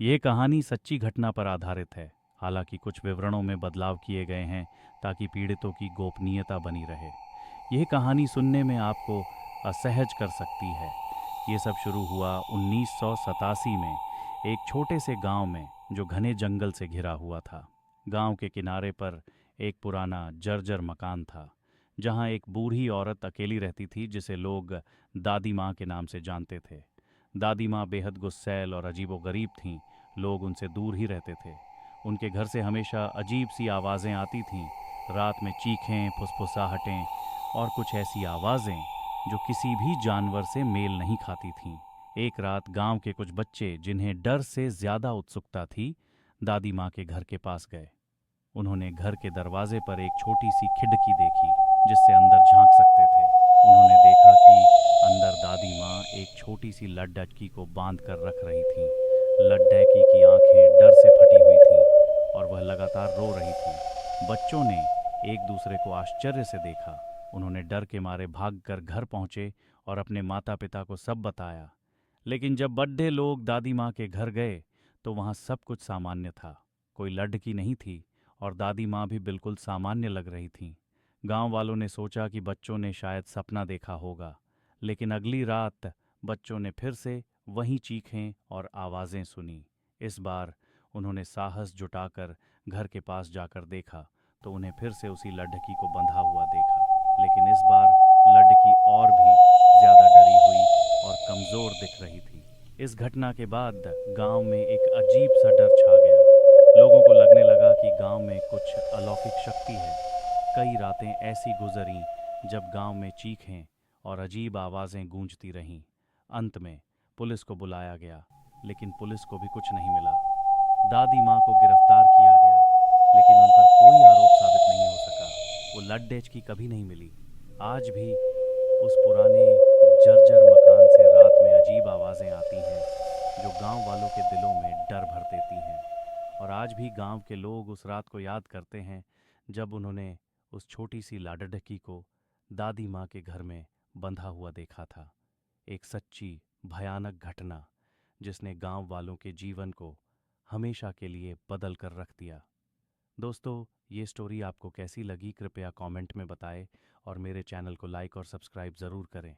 ये कहानी सच्ची घटना पर आधारित है। हालांकि कुछ विवरणों में बदलाव किए गए हैं ताकि पीड़ितों की गोपनीयता बनी रहे। यह कहानी सुनने में आपको असहज कर सकती है। ये सब शुरू हुआ 1987 में एक छोटे से गांव में जो घने जंगल से घिरा हुआ था। गांव के किनारे पर एक पुराना जर्जर मकान था जहां एक बूढ़ी औरत अकेली रहती थी जिसे लोग दादी माँ के नाम से जानते थे। दादी माँ बेहद गुस्सैल और अजीबोगरीब थीं। लोग उनसे दूर ही रहते थे। उनके घर से हमेशा अजीब सी आवाज़ें आती थीं। रात में चीखें, फुसफुसाहटें और कुछ ऐसी आवाज़ें जो किसी भी जानवर से मेल नहीं खाती थीं। एक रात गांव के कुछ बच्चे, जिन्हें डर से ज़्यादा उत्सुकता थी, दादी माँ के घर के पास गए। उन्होंने घर के दरवाजे पर एक छोटी सी खिड़की देखी जिससे अंदर झांक सकते थे। उन्होंने देखा कि अंदर दादी माँ एक छोटी सी लड्डकी को बांध कर रख रही थीं। लड्डकी की आंखें डर से फटी हुई थीं और वह लगातार रो रही थी। बच्चों ने एक दूसरे को आश्चर्य से देखा। उन्होंने डर के मारे भागकर घर पहुंचे और अपने माता पिता को सब बताया। लेकिन जब बड्ढे लोग दादी माँ के घर गए तो वहाँ सब कुछ सामान्य था। कोई लड्डकी नहीं थी और दादी माँ भी बिल्कुल सामान्य लग रही थीं। गांव वालों ने सोचा कि बच्चों ने शायद सपना देखा होगा। लेकिन अगली रात बच्चों ने फिर से वहीं चीखें और आवाज़ें सुनी। इस बार उन्होंने साहस जुटाकर घर के पास जाकर देखा तो उन्हें फिर से उसी लड्डकी को बंधा हुआ देखा। लेकिन इस बार लड्डकी और भी ज़्यादा डरी हुई और कमज़ोर दिख रही थी। इस घटना के बाद गांव में एक अजीब सा डर छा गया। लोगों को लगने लगा कि गांव में कुछ अलौकिक शक्ति है। कई रातें ऐसी गुजरीं जब गांव में चीखें और अजीब आवाज़ें गूंजती रहीं। अंत में पुलिस को बुलाया गया, लेकिन पुलिस को भी कुछ नहीं मिला। दादी माँ को गिरफ्तार किया गया, लेकिन उन पर कोई आरोप साबित नहीं हो सका। वो लड्डेच की कभी नहीं मिली। आज भी उस पुराने जर्जर मकान से रात में अजीब आवाज़ें आती हैं जो गांव वालों के दिलों में डर भर देती हैं। और आज भी गांव के लोग उस रात को याद करते हैं जब उन्होंने उस छोटी सी लाडडकी को दादी माँ के घर में बंधा हुआ देखा था। एक सच्ची भयानक घटना जिसने गांव वालों के जीवन को हमेशा के लिए बदल कर रख दिया। दोस्तों, ये स्टोरी आपको कैसी लगी कृपया कमेंट में बताएं और मेरे चैनल को लाइक और सब्सक्राइब ज़रूर करें।